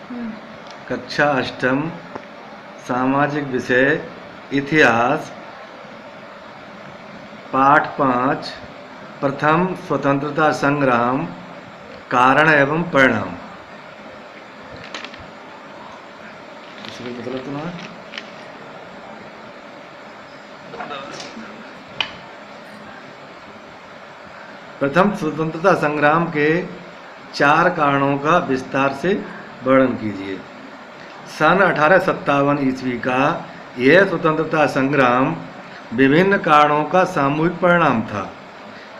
कक्षा अष्टम सामाजिक विषय इतिहास पाठ 5 प्रथम स्वतंत्रता संग्राम कारण एवं परिणाम। प्रथम स्वतंत्रता संग्राम के 4 कारणों का विस्तार से वर्णन कीजिए। सन 1857 ईस्वी का यह स्वतंत्रता संग्राम विभिन्न कारणों का सामूहिक परिणाम था।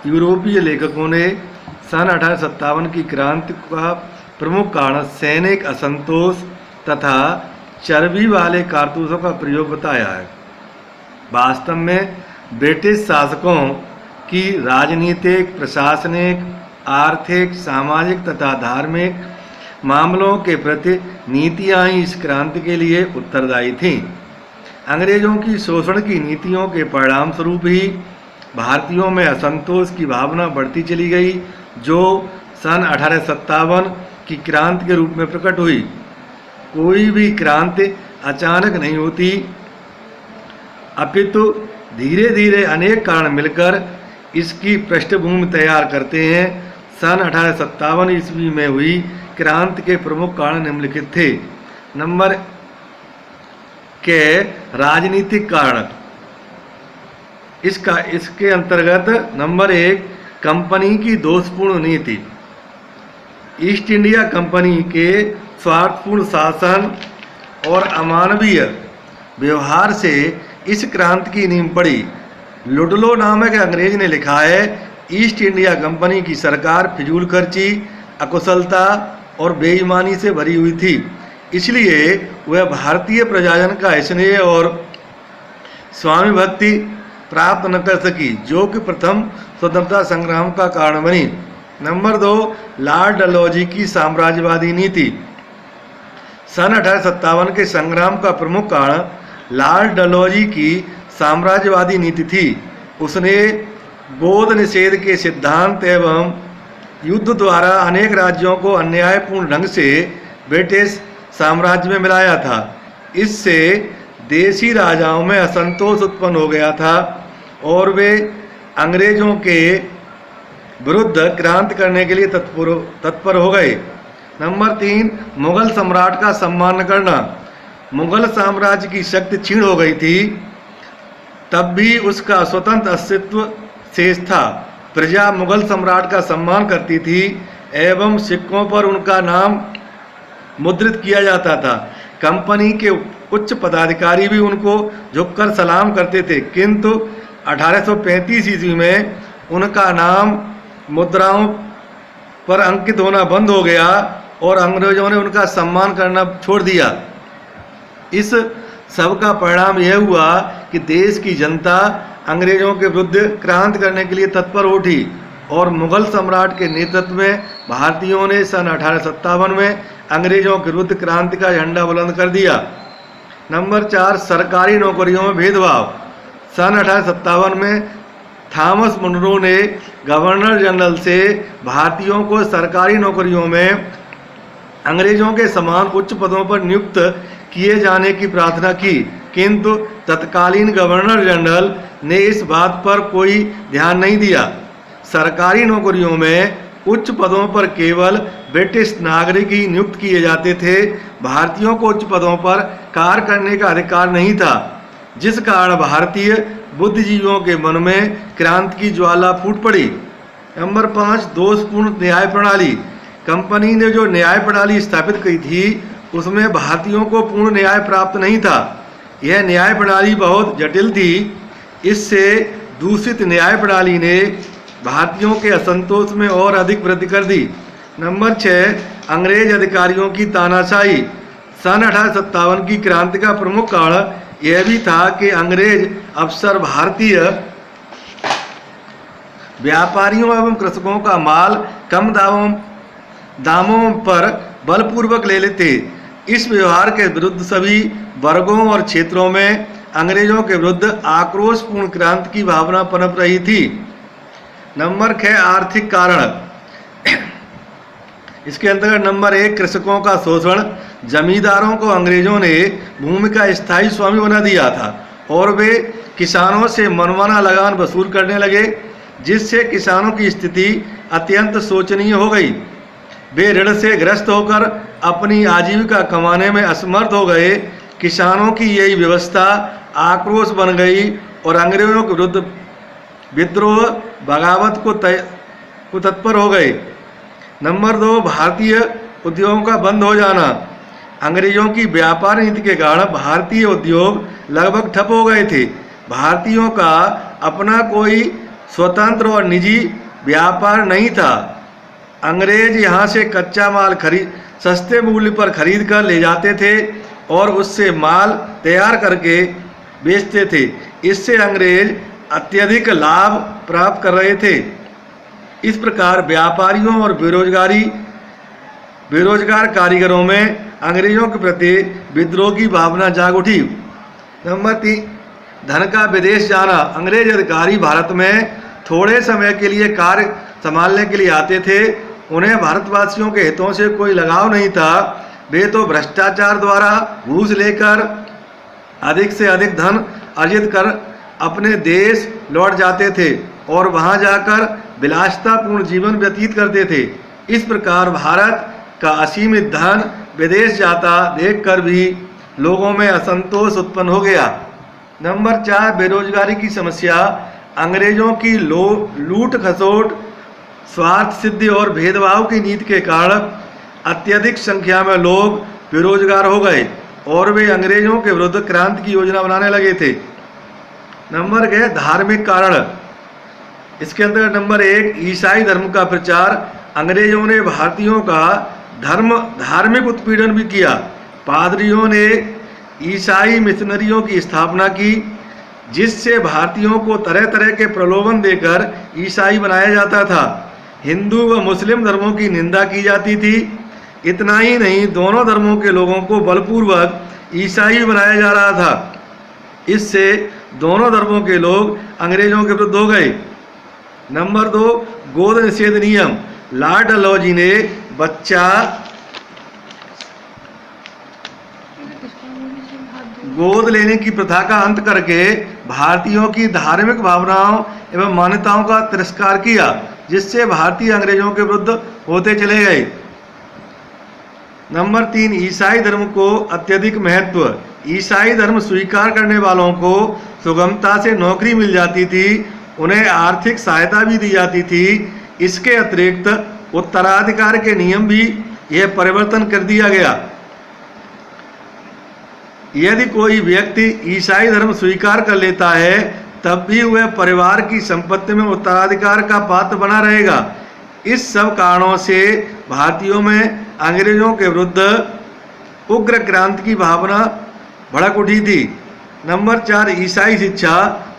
यूरोपीय लेखकों ने सन 1857 की क्रांति का प्रमुख कारण सैनिक असंतोष तथा चर्बी वाले कारतूसों का प्रयोग बताया है। वास्तव में ब्रिटिश शासकों की राजनीतिक, प्रशासनिक, आर्थिक, सामाजिक तथा धार्मिक मामलों के प्रति नीतियां ही इस क्रांति के लिए उत्तरदायी थीं। अंग्रेजों की शोषण की नीतियों के परिणाम स्वरूप ही भारतीयों में असंतोष की भावना बढ़ती चली गई, जो सन 1857 की क्रांति के रूप में प्रकट हुई। कोई भी क्रांति अचानक नहीं होती, अपितु धीरे धीरे अनेक कारण मिलकर इसकी पृष्ठभूमि तैयार करते हैं। सन 1857 ईस्वी में हुई क्रांति के प्रमुख कारण निम्नलिखित थे। नंबर के राजनीतिक कारण, इसके अंतर्गत नंबर 1 कंपनी की दोषपूर्ण नीति। ईस्ट इंडिया कंपनी के स्वार्थपूर्ण शासन और अमानवीय व्यवहार से इस क्रांति की नींव पड़ी। लुडलो नामक अंग्रेज ने लिखा है, ईस्ट इंडिया कंपनी की सरकार फिजूल खर्ची, अकुशलता और बेईमानी से भरी हुई थी, इसलिए वह भारतीय प्रजाजन का स्नेह और स्वामी भक्ति प्राप्त न कर सकी, जो कि प्रथम स्वतंत्रता संग्राम का कारण बनी। नंबर 2 लॉर्ड डलहौजी की साम्राज्यवादी नीति। सन 1857 के संग्राम का प्रमुख कारण लॉर्ड डलहौजी की साम्राज्यवादी नीति थी। उसने बौद्ध निषेध के सिद्धांत एवं युद्ध द्वारा अनेक राज्यों को अन्यायपूर्ण ढंग से ब्रिटिश साम्राज्य में मिलाया था। इससे देशी राजाओं में असंतोष उत्पन्न हो गया था और वे अंग्रेजों के विरुद्ध क्रांति करने के लिए तत्पर हो गए। नंबर 3 मुगल सम्राट का सम्मान करना। मुगल साम्राज्य की शक्ति क्षीण हो गई थी, तब भी उसका स्वतंत्र अस्तित्व शेष था। प्रजा मुगल सम्राट का सम्मान करती थी एवं सिक्कों पर उनका नाम मुद्रित किया जाता था। कंपनी के उच्च पदाधिकारी भी उनको झुककर सलाम करते थे, किंतु 1835 ईस्वी में उनका नाम मुद्राओं पर अंकित होना बंद हो गया और अंग्रेजों ने उनका सम्मान करना छोड़ दिया। इस सब का परिणाम यह हुआ कि देश की जनता अंग्रेजों के विरुद्ध क्रांति करने के लिए तत्पर उठी और मुगल सम्राट के नेतृत्व में भारतीयों ने सन 1857 में अंग्रेजों के विरुद्ध क्रांति का झंडा बुलंद कर दिया। नंबर 4 सरकारी नौकरियों में भेदभाव। सन 1857 में थॉमस मुनरो ने गवर्नर जनरल से भारतीयों को सरकारी नौकरियों में अंग्रेजों के समान उच्च पदों पर नियुक्त किए जाने की प्रार्थना की, किंतु तत्कालीन गवर्नर जनरल ने इस बात पर कोई ध्यान नहीं दिया। सरकारी नौकरियों में उच्च पदों पर केवल ब्रिटिश नागरिक ही नियुक्त किए जाते थे। भारतीयों को उच्च पदों पर कार्य करने का अधिकार नहीं था, जिस कारण भारतीय बुद्धिजीवियों के मन में क्रांति की ज्वाला फूट पड़ी। नंबर 5 दोषपूर्ण न्याय प्रणाली। कंपनी ने जो न्याय प्रणाली स्थापित की थी, उसमें भारतीयों को पूर्ण न्याय प्राप्त नहीं था। यह न्याय प्रणाली बहुत जटिल थी। इससे दूषित न्याय प्रणाली ने भारतीयों के असंतोष में और अधिक वृद्धि कर दी। नंबर 6 अंग्रेज अधिकारियों की तानाशाही। सन 1857 की क्रांति का प्रमुख कारण यह भी था कि अंग्रेज अफसर भारतीय व्यापारियों एवं कृषकों का माल कम दामों पर बलपूर्वक ले लेते। इस व्यवहार के विरुद्ध सभी वर्गों और क्षेत्रों में अंग्रेजों के विरुद्ध आक्रोशपूर्ण क्रांति की भावना पनप रही थी। नंबर 6 आर्थिक कारण। इसके अंतर्गत नंबर 1 कृषकों का शोषण। जमींदारों को अंग्रेजों ने भूमि का स्थायी स्वामी बना दिया था और वे किसानों से मनमाना लगान वसूल करने लगे, जिससे किसानों की स्थिति अत्यंत शोचनीय हो गई। वे ऋण से ग्रस्त होकर अपनी आजीविका कमाने में असमर्थ हो गए। किसानों की यही व्यवस्था आक्रोश बन गई और अंग्रेजों के विरुद्ध विद्रोह बगावत को तत्पर हो गए। नंबर 2 भारतीय उद्योगों का बंद हो जाना। अंग्रेजों की व्यापार नीति के कारण भारतीय उद्योग लगभग ठप हो गए थे। भारतीयों का अपना कोई स्वतंत्र और निजी व्यापार नहीं था। अंग्रेज यहाँ से कच्चा माल सस्ते मूल्य पर खरीद कर ले जाते थे और उससे माल तैयार करके बेचते थे। इससे अंग्रेज अत्यधिक लाभ प्राप्त कर रहे थे। इस प्रकार व्यापारियों और बेरोजगार कारीगरों में अंग्रेजों के प्रति विद्रोह की भावना जाग उठी। नंबर 3 धन का विदेश जाना। अंग्रेज अधिकारी भारत में थोड़े समय के लिए कार्य संभालने के लिए आते थे। उन्हें भारतवासियों के हितों से कोई लगाव नहीं था। वे तो भ्रष्टाचार द्वारा घूस लेकर अधिक से अधिक धन अर्जित कर अपने देश लौट जाते थे और वहां जाकर विलासितापूर्ण जीवन व्यतीत करते थे। इस प्रकार भारत का असीमित धन विदेश जाता देखकर भी लोगों में असंतोष उत्पन्न हो गया। नंबर 4 बेरोजगारी की समस्या। अंग्रेजों की लूट खसोट, स्वार्थ सिद्धि और भेदभाव की नीति के कारण अत्यधिक संख्या में लोग बेरोजगार हो गए और वे अंग्रेजों के विरुद्ध क्रांति की योजना बनाने लगे थे। नंबर 6 धार्मिक कारण। इसके अंदर नंबर 1 ईसाई धर्म का प्रचार। अंग्रेजों ने भारतीयों का धार्मिक उत्पीड़न भी किया। पादरियों ने ईसाई मिशनरियों की स्थापना की, जिससे भारतीयों को तरह तरह के प्रलोभन देकर ईसाई बनाया जाता था। हिंदू व मुस्लिम धर्मों की निंदा की जाती थी। इतना ही नहीं, दोनों धर्मों के लोगों को बलपूर्वक ईसाई बनाया जा रहा था। इससे दोनों धर्मों के लोग अंग्रेजों के विरुद्ध हो गए। नंबर 2 गोद निषेध नियम। लॉर्ड डलहौजी ने बच्चा गोद लेने की प्रथा का अंत करके भारतीयों की धार्मिक भावनाओं एवं मान्यताओं का तिरस्कार किया, जिससे भारतीय अंग्रेजों के विरुद्ध होते चले गए। नंबर 3 ईसाई धर्म को अत्यधिक महत्व। ईसाई धर्म स्वीकार करने वालों को सुगमता से नौकरी मिल जाती थी, उन्हें आर्थिक सहायता भी दी जाती थी। इसके अतिरिक्त उत्तराधिकार के नियम भी यह परिवर्तन कर दिया गया। यदि कोई व्यक्ति ईसाई धर्म स्वीकार कर लेता है, तब भी वह परिवार की संपत्ति में उत्तराधिकार का पात्र बना रहेगा। इस सब कारणों से भारतीयों में अंग्रेजों के विरुद्ध उग्र क्रांति की भावना भड़क उठी थी। नंबर 4 ईसाई शिक्षा।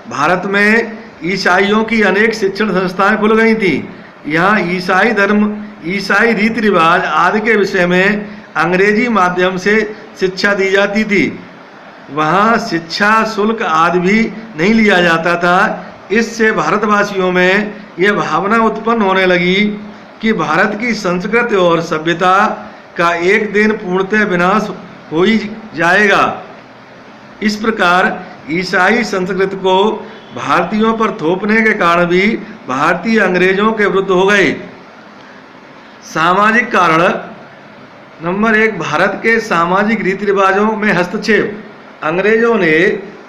भारत में ईसाइयों की अनेक शिक्षण संस्थाएं खुल गई थी। यहाँ ईसाई धर्म, ईसाई रीति रिवाज आदि के विषय में अंग्रेजी माध्यम से शिक्षा दी जाती थी। वहाँ शिक्षा शुल्क आदि भी नहीं लिया जाता था। इससे भारतवासियों में यह भावना उत्पन्न होने लगी कि भारत की संस्कृति और सभ्यता का एक दिन पूर्णतः विनाश हो ही जाएगा। इस प्रकार ईसाई संस्कृति को भारतीयों पर थोपने के कारण भी भारतीय अंग्रेजों के विरुद्ध हो गए। सामाजिक कारण। नंबर 1 भारत के सामाजिक रीति रिवाजों में हस्तक्षेप। अंग्रेजों ने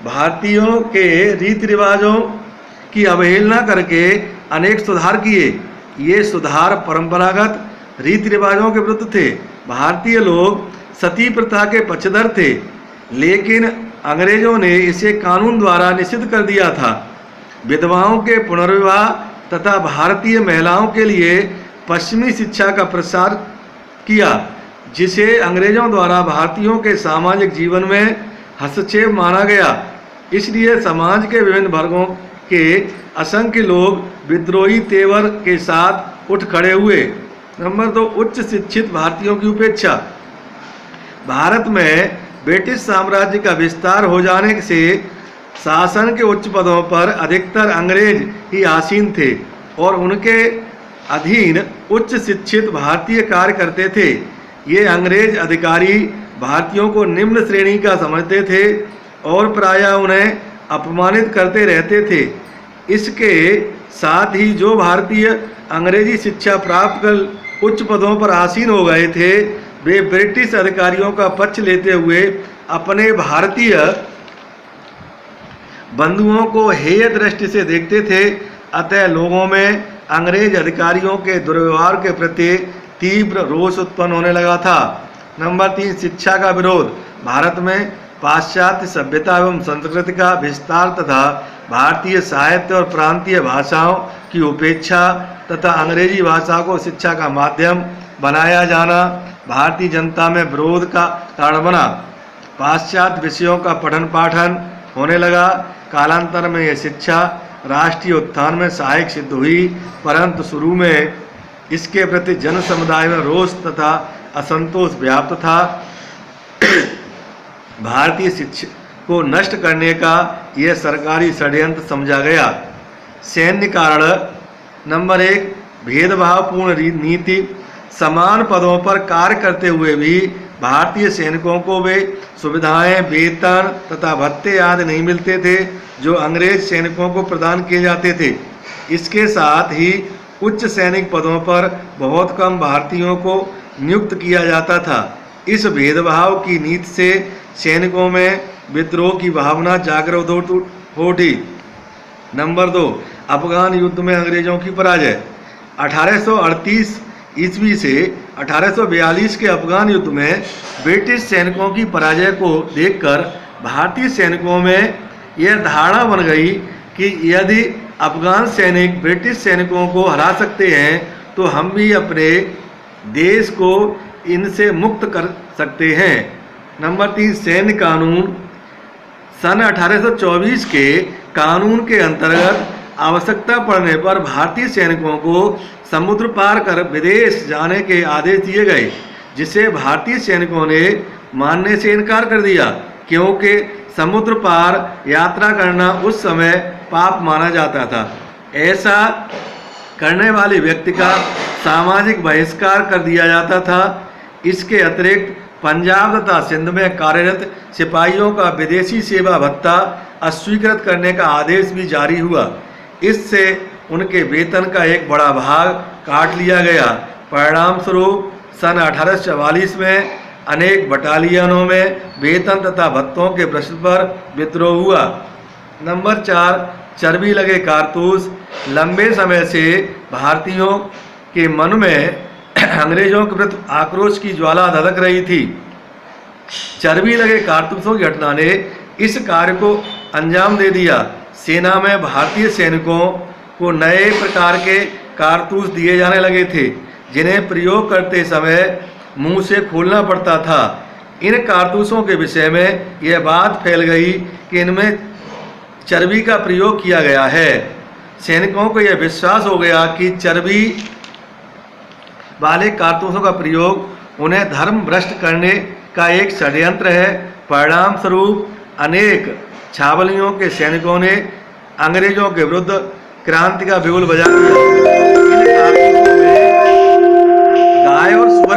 भारतीयों के रीति रिवाजों की अवहेलना करके अनेक सुधार किए। ये सुधार परंपरागत रीति रिवाजों के विरुद्ध थे। भारतीय लोग सती प्रथा के पक्षधर थे, लेकिन अंग्रेजों ने इसे कानून द्वारा निषिद्ध कर दिया था। विधवाओं के पुनर्विवाह तथा भारतीय महिलाओं के लिए पश्चिमी शिक्षा का प्रसार किया, जिसे अंग्रेजों द्वारा भारतीयों के सामाजिक जीवन में हस्तक्षेप माना गया। इसलिए समाज के विभिन्न वर्गों के असंख्य लोग विद्रोही तेवर के साथ उठ खड़े हुए। नंबर 2 उच्च शिक्षित भारतीयों की उपेक्षा। भारत में ब्रिटिश साम्राज्य का विस्तार हो जाने से शासन के उच्च पदों पर अधिकतर अंग्रेज ही आसीन थे और अधीन उच्च शिक्षित भारतीय कार्य करते थे। ये अंग्रेज अधिकारी भारतीयों को निम्न श्रेणी का समझते थे और प्रायः उन्हें अपमानित करते रहते थे। इसके साथ ही जो भारतीय अंग्रेजी शिक्षा प्राप्त कर उच्च पदों पर आसीन हो गए थे, वे ब्रिटिश अधिकारियों का पक्ष लेते हुए अपने भारतीय बंधुओं को हेय दृष्टि से देखते थे। अतः लोगों में अंग्रेज अधिकारियों के दुर्व्यवहार के प्रति तीव्र रोष उत्पन्न होने लगा था। नंबर 3, शिक्षा का विरोध। भारत में पाश्चात्य सभ्यता एवं संस्कृति का विस्तार तथा भारतीय साहित्य और प्रांतीय भाषाओं की उपेक्षा तथा अंग्रेजी भाषा को शिक्षा का माध्यम बनाया जाना भारतीय जनता में विरोध का कारण बना। पाश्चात्य विषयों का पठन पाठन होने लगा। कालांतर में यह शिक्षा राष्ट्रीय उत्थान में सहायक सिद्ध हुई, परंतु शुरू में इसके प्रति जन समुदाय में रोष तथा असंतोष व्याप्त था। भारतीय शिक्षा को नष्ट करने का यह सरकारी षड्यंत्र समझा गया। सैन्य कारण। नंबर 1, भेदभावपूर्ण नीति। समान पदों पर कार्य करते हुए भी भारतीय सैनिकों को वे सुविधाएं, वेतन तथा भत्ते आदि नहीं मिलते थे जो अंग्रेज सैनिकों को प्रदान किए जाते थे। इसके साथ ही उच्च सैनिक पदों पर बहुत कम भारतीयों को नियुक्त किया जाता था। इस भेदभाव की नीति से सैनिकों में विद्रोह की भावना जागृत हो उठी। नंबर 2, अफगान युद्ध में अंग्रेजों की पराजय। 1838 ईस्वी से 1842 के अफगान युद्ध में ब्रिटिश सैनिकों की पराजय को देखकर भारतीय सैनिकों में यह धारणा बन गई कि यदि अफगान सैनिक ब्रिटिश सैनिकों को हरा सकते हैं तो हम भी अपने देश को इनसे मुक्त कर सकते हैं। नंबर 3, सैन्य कानून। सन 1824 के कानून के अंतर्गत आवश्यकता पड़ने पर भारतीय सैनिकों को समुद्र पार कर विदेश जाने के आदेश दिए गए, जिसे भारतीय सैनिकों ने मानने से इनकार कर दिया, क्योंकि समुद्र पार यात्रा करना उस समय पाप माना जाता था। ऐसा करने वाले व्यक्ति का सामाजिक बहिष्कार कर दिया जाता था। इसके अतिरिक्त पंजाब तथा सिंध में कार्यरत सिपाहियों का विदेशी सेवा भत्ता अस्वीकृत करने का आदेश भी जारी हुआ। इससे उनके वेतन का एक बड़ा भाग काट लिया गया। परिणाम स्वरूप सन 1844 में अनेक बटालियनों में वेतन तथा भत्तों के प्रश्न पर विद्रोह हुआ। नंबर 4, चर्बी लगे कारतूस। लंबे समय से भारतीयों के मन में अंग्रेजों के प्रति आक्रोश की ज्वाला धधक रही थी। चर्बी लगे कारतूसों की घटना ने इस कार्य को अंजाम दे दिया। सेना में भारतीय सैनिकों को नए प्रकार के कारतूस दिए जाने लगे थे, जिन्हें प्रयोग करते समय मुंह से खोलना पड़ता था। इन कारतूसों के विषय में यह बात फैल गई कि इनमें चर्बी का प्रयोग किया गया है। सैनिकों को यह विश्वास हो गया कि चर्बी वाले कारतूसों का प्रयोग उन्हें धर्म भ्रष्ट करने का एक षड्यंत्र है। परिणाम स्वरूप अनेक छावनियों के सैनिकों ने अंग्रेजों के विरुद्ध क्रांति का बिगुल बजा दिया। इन कारतूसों में गाय और सुअर